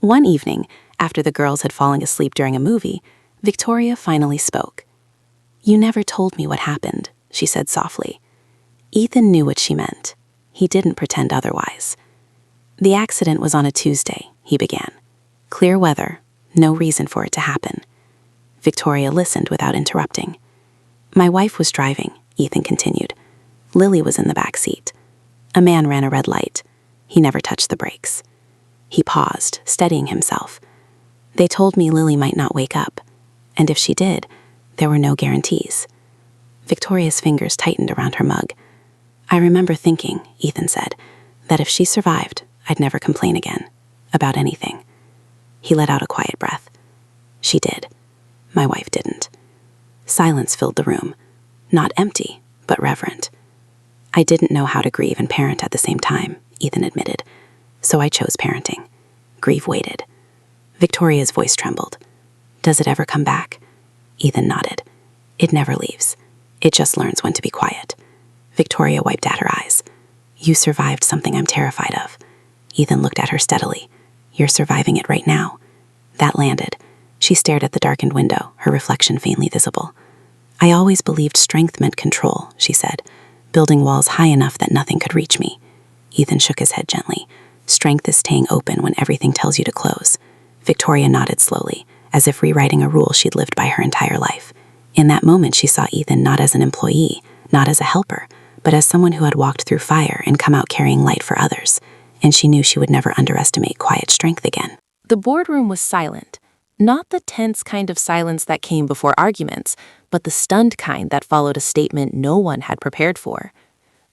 One evening, after the girls had fallen asleep during a movie, Victoria finally spoke. "You never told me what happened," she said softly. Ethan knew what she meant. He didn't pretend otherwise. "The accident was on a Tuesday," he began. "Clear weather, no reason for it to happen." Victoria listened without interrupting. "My wife was driving," Ethan continued. "Lily was in the back seat. A man ran a red light. He never touched the brakes." He paused, steadying himself. "They told me Lily might not wake up, and if she did, there were no guarantees." Victoria's fingers tightened around her mug. "I remember thinking," Ethan said, "that if she survived, I'd never complain again, about anything." He let out a quiet breath. "She did. My wife didn't." Silence filled the room, not empty, but reverent. "I didn't know how to grieve and parent at the same time," Ethan admitted, "so I chose parenting." Grief waited. Victoria's voice trembled. "Does it ever come back?" Ethan nodded. "It never leaves. It just learns when to be quiet." Victoria wiped at her eyes. "You survived something I'm terrified of." Ethan looked at her steadily. "You're surviving it right now." That landed. She stared at the darkened window, her reflection faintly visible. "I always believed strength meant control," she said, "building walls high enough that nothing could reach me." Ethan shook his head gently. "Strength is staying open when everything tells you to close." Victoria nodded slowly, as if rewriting a rule she'd lived by her entire life. In that moment, she saw Ethan not as an employee, not as a helper, but as someone who had walked through fire and come out carrying light for others. And she knew she would never underestimate quiet strength again. The boardroom was silent. Not the tense kind of silence that came before arguments, but the stunned kind that followed a statement no one had prepared for.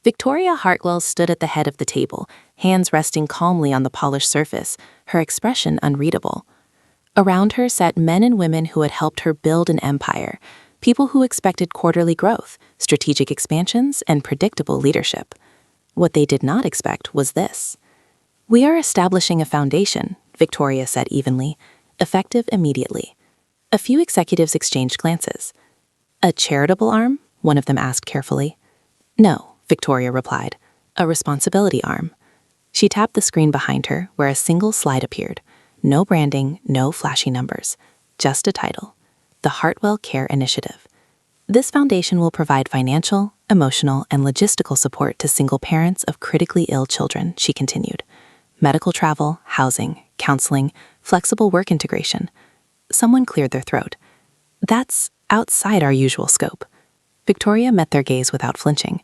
Victoria Hartwell stood at the head of the table, hands resting calmly on the polished surface, her expression unreadable. Around her sat men and women who had helped her build an empire, people who expected quarterly growth, strategic expansions, and predictable leadership. What they did not expect was this. "We are establishing a foundation," Victoria said evenly, "effective immediately." A few executives exchanged glances. "A charitable arm?" one of them asked carefully. "No," Victoria replied, "a responsibility arm." She tapped the screen behind her, where a single slide appeared. No branding, no flashy numbers, just a title: the Hartwell Care Initiative. This foundation will provide financial, emotional, and logistical support to single parents of critically ill children, she continued. Medical travel, housing, counseling, flexible work integration. Someone cleared their throat. "That's outside our usual scope." Victoria met their gaze without flinching.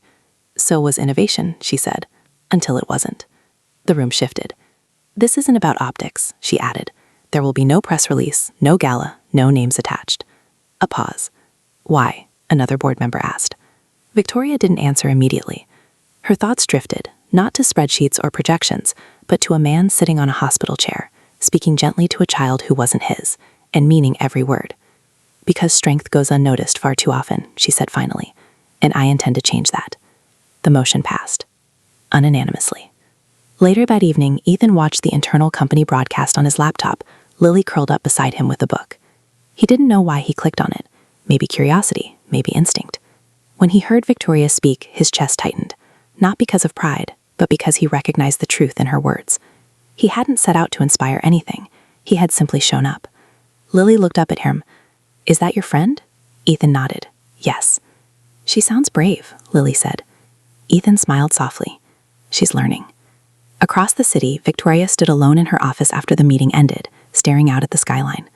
"So was innovation," she said, until it wasn't. The room shifted. "This isn't about optics," she added. "There will be no press release, no gala, no names attached." A pause. "Why?" another board member asked. Victoria didn't answer immediately. Her thoughts drifted, not to spreadsheets or projections, but to a man sitting on a hospital chair, speaking gently to a child who wasn't his, and meaning every word. "Because strength goes unnoticed far too often," she said finally, "and I intend to change that." The motion passed, unanimously. Later that evening, Ethan watched the internal company broadcast on his laptop, Lily curled up beside him with a book. He didn't know why he clicked on it. Maybe curiosity, maybe instinct. When he heard Victoria speak, his chest tightened, not because of pride, but because he recognized the truth in her words. He hadn't set out to inspire anything. He had simply shown up. Lily looked up at him. "Is that your friend?" Ethan nodded. "Yes." "She sounds brave," Lily said. Ethan smiled softly. "She's learning." Across the city, Victoria stood alone in her office after the meeting ended, staring out at the skyline.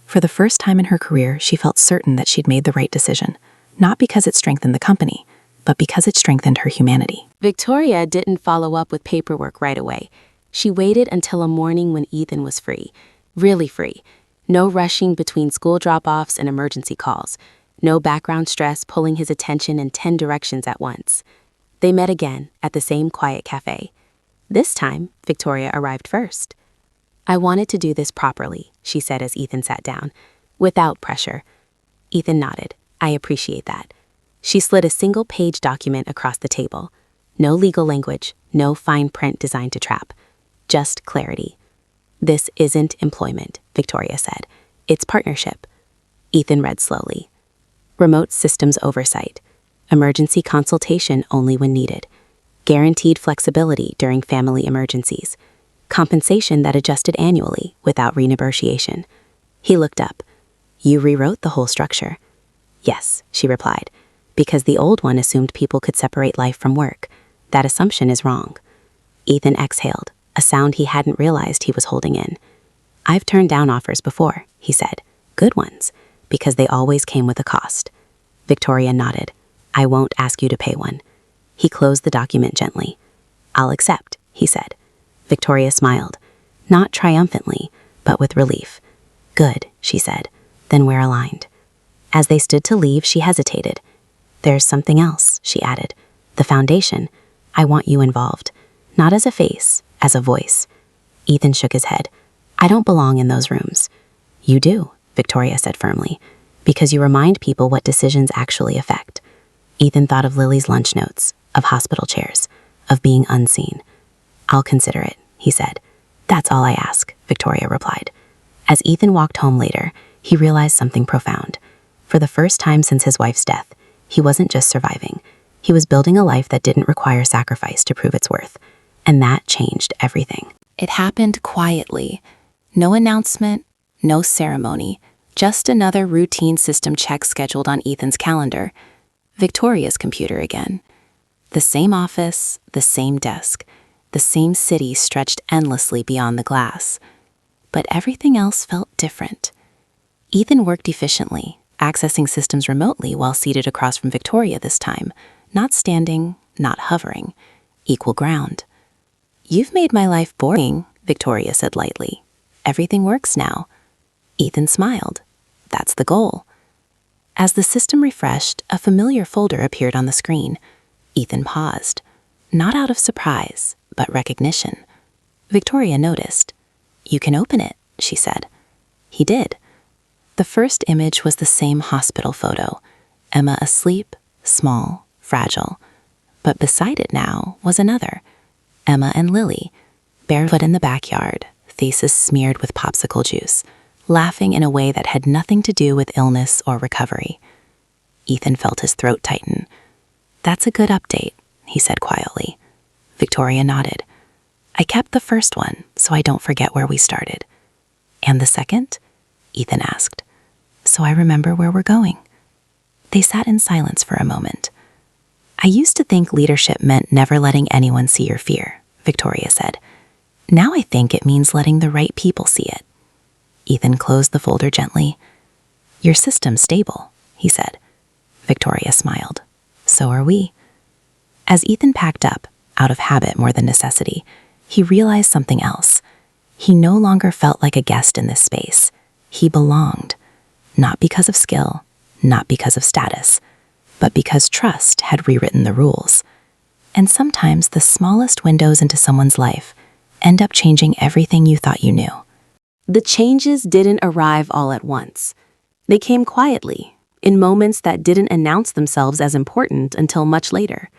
For the first time in her career, she felt certain that she'd made the right decision, not because it strengthened the company, but because it strengthened her humanity. Victoria didn't follow up with paperwork right away. She waited until a morning when Ethan was free, really free. No rushing between school drop-offs and emergency calls. No background stress pulling his attention in 10 directions at once. They met again at the same quiet cafe. This time, Victoria arrived first. "I wanted to do this properly," she said as Ethan sat down, without pressure. Ethan nodded. "I appreciate that." She slid a single-page document across the table. No legal language, no fine print designed to trap. Just clarity. "This isn't employment," Victoria said. "It's partnership." Ethan read slowly. "Remote systems oversight. Emergency consultation only when needed. Guaranteed flexibility during family emergencies. Compensation that adjusted annually without renegotiation." He looked up. "You rewrote the whole structure." "Yes," she replied, "because the old one assumed people could separate life from work. That assumption is wrong." Ethan exhaled, a sound he hadn't realized he was holding in. "I've turned down offers before," he said. "Good ones, because they always came with a cost." Victoria nodded. "I won't ask you to pay one." He closed the document gently. "I'll accept," he said. Victoria smiled, not triumphantly, but with relief. "Good," she said. "Then we're aligned." As they stood to leave, she hesitated. "There's something else," she added. "The foundation. I want you involved. Not as a face, as a voice." Ethan shook his head. "I don't belong in those rooms." "You do," Victoria said firmly, "because you remind people what decisions actually affect." Ethan thought of Lily's lunch notes, of hospital chairs, of being unseen. "I'll consider it," he said. "That's all I ask," Victoria replied. As Ethan walked home later, he realized something profound. For the first time since his wife's death, he wasn't just surviving. He was building a life that didn't require sacrifice to prove its worth. And that changed everything. It happened quietly. No announcement, no ceremony, just another routine system check scheduled on Ethan's calendar. Victoria's computer again. The same office, the same desk, the same city stretched endlessly beyond the glass. But everything else felt different. Ethan worked efficiently, accessing systems remotely while seated across from Victoria this time, not standing, not hovering. Equal ground. "You've made my life boring," Victoria said lightly. "Everything works now." Ethan smiled. "That's the goal." As the system refreshed, a familiar folder appeared on the screen. Ethan paused, not out of surprise, but recognition. Victoria noticed. "You can open it," she said. He did. The first image was the same hospital photo, Emma asleep, small, fragile. But beside it now was another, Emma and Lily, barefoot in the backyard, faces smeared with popsicle juice, laughing in a way that had nothing to do with illness or recovery. Ethan felt his throat tighten. "That's a good update," he said quietly. Victoria nodded. "I kept the first one, so I don't forget where we started." "And the second?" Ethan asked. "So I remember where we're going." They sat in silence for a moment. "I used to think leadership meant never letting anyone see your fear," Victoria said. "Now I think it means letting the right people see it." Ethan closed the folder gently. "Your system's stable," he said. Victoria smiled. "So are we." As Ethan packed up, out of habit more than necessity, he realized something else. He no longer felt like a guest in this space. He belonged. Not because of skill, not because of status, but because trust had rewritten the rules. And sometimes the smallest windows into someone's life end up changing everything you thought you knew. The changes didn't arrive all at once. They came quietly, in moments that didn't announce themselves as important until much later.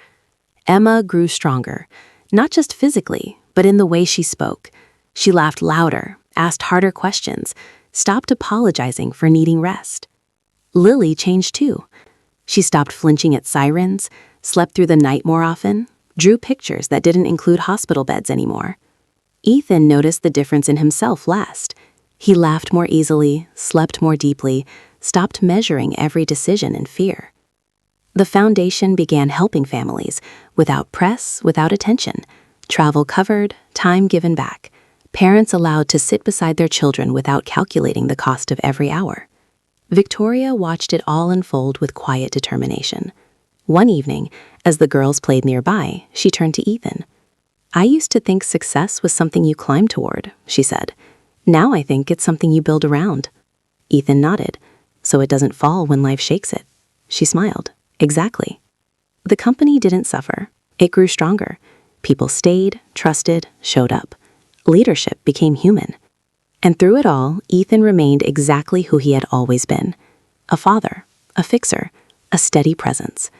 Emma grew stronger, not just physically, but in the way she spoke. She laughed louder, asked harder questions, stopped apologizing for needing rest. Lily changed too. She stopped flinching at sirens, slept through the night more often, drew pictures that didn't include hospital beds anymore. Ethan noticed the difference in himself last. He laughed more easily, slept more deeply, stopped measuring every decision in fear. The foundation began helping families, without press, without attention. Travel covered, time given back. Parents allowed to sit beside their children without calculating the cost of every hour. Victoria watched it all unfold with quiet determination. One evening, as the girls played nearby, she turned to Ethan. "I used to think success was something you climbed toward," she said. Now I think it's something you build around. Ethan nodded. So it doesn't fall when life shakes it. She smiled. Exactly. The company didn't suffer. It grew stronger. People stayed, trusted, showed up. Leadership became human. And through it all, Ethan remained exactly who he had always been. A father, a fixer, a steady presence.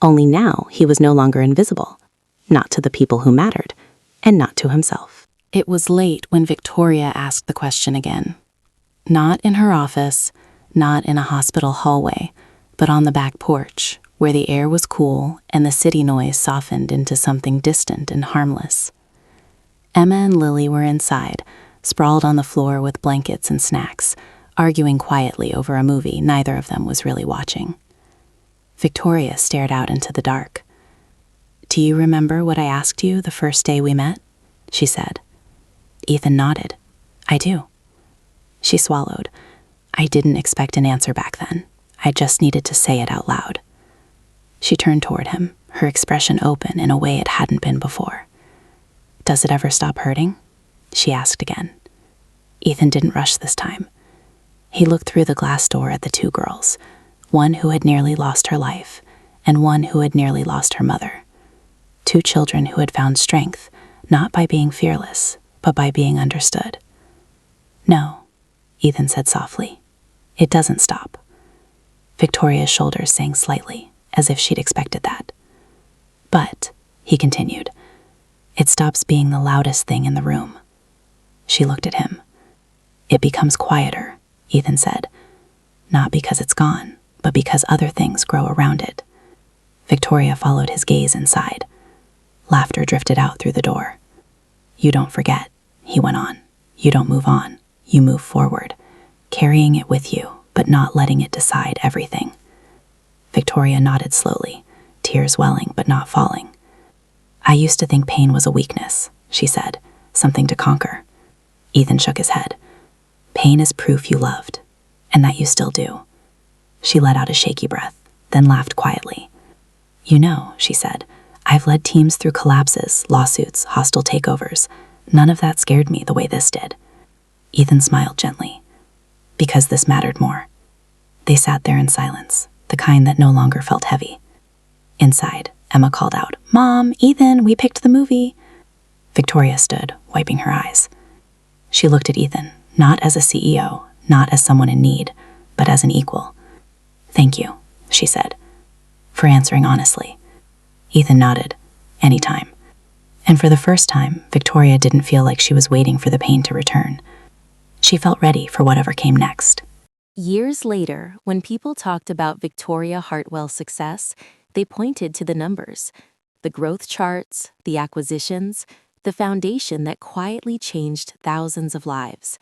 Only now he was no longer invisible. Not to the people who mattered, and not to himself. It was late when Victoria asked the question again. Not in her office, not in a hospital hallway, but on the back porch, where the air was cool and the city noise softened into something distant and harmless. Emma and Lily were inside, sprawled on the floor with blankets and snacks, arguing quietly over a movie neither of them was really watching. Victoria stared out into the dark. "Do you remember what I asked you the first day we met?" she said. Ethan nodded. "I do." She swallowed. "I didn't expect an answer back then. I just needed to say it out loud." She turned toward him, her expression open in a way it hadn't been before. "Does it ever stop hurting?" she asked again. Ethan didn't rush this time. He looked through the glass door at the two girls, one who had nearly lost her life, and one who had nearly lost her mother. Two children who had found strength, not by being fearless, but by being understood. "No," Ethan said softly. "It doesn't stop." Victoria's shoulders sank slightly, as if she'd expected that. "But," he continued, "it stops being the loudest thing in the room." She looked at him. "It becomes quieter," Ethan said. "Not because it's gone, but because other things grow around it." Victoria followed his gaze inside. Laughter drifted out through the door. "You don't forget," he went on. "You don't move on. You move forward, carrying it with you, but not letting it decide everything." Victoria nodded slowly, tears welling but not falling. "I used to think pain was a weakness," she said, "something to conquer." Ethan shook his head. "Pain is proof you loved, and that you still do." She let out a shaky breath, then laughed quietly. "You know," she said, "I've led teams through collapses, lawsuits, hostile takeovers. None of that scared me the way this did." Ethan smiled gently. "Because this mattered more." They sat there in silence, the kind that no longer felt heavy. Inside, Emma called out, "Mom, Ethan, we picked the movie." Victoria stood, wiping her eyes. She looked at Ethan, not as a CEO, not as someone in need, but as an equal. "Thank you," she said, "for answering honestly." Ethan nodded. "Anytime." And for the first time, Victoria didn't feel like she was waiting for the pain to return. She felt ready for whatever came next. Years later, when people talked about Victoria Hartwell's success, they pointed to the numbers, the growth charts, the acquisitions, the foundation that quietly changed thousands of lives.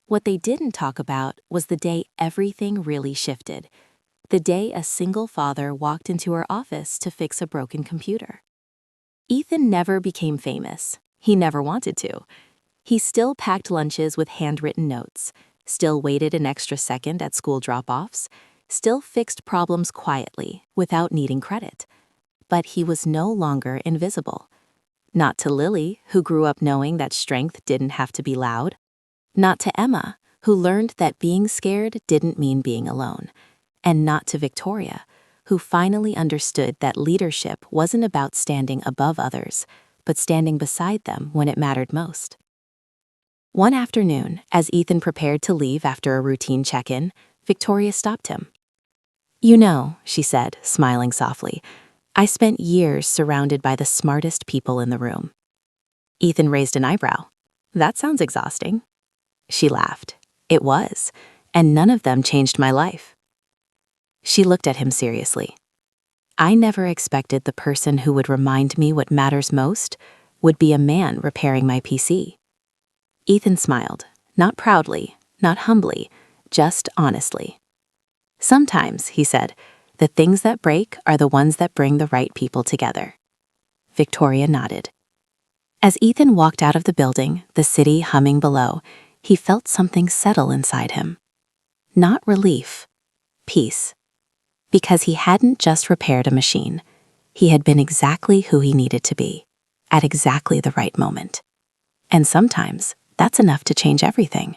What they didn't talk about was the day everything really shifted, the day a single father walked into her office to fix a broken computer. Ethan never became famous. He never wanted to. He still packed lunches with handwritten notes, still waited an extra second at school drop-offs, still fixed problems quietly without needing credit. But he was no longer invisible. Not to Lily, who grew up knowing that strength didn't have to be loud. Not to Emma, who learned that being scared didn't mean being alone. And not to Victoria, who finally understood that leadership wasn't about standing above others, but standing beside them when it mattered most. One afternoon, as Ethan prepared to leave after a routine check-in, Victoria stopped him. "You know," she said, smiling softly, "I spent years surrounded by the smartest people in the room." Ethan raised an eyebrow. "That sounds exhausting." She laughed. "It was, and none of them changed my life." She looked at him seriously. "I never expected the person who would remind me what matters most would be a man repairing my PC." Ethan smiled, not proudly, not humbly, just honestly. "Sometimes," he said, "the things that break are the ones that bring the right people together." Victoria nodded. As Ethan walked out of the building, the city humming below, he felt something settle inside him. Not relief, peace. Because he hadn't just repaired a machine. He had been exactly who he needed to be, at exactly the right moment. And sometimes, That's enough to change everything.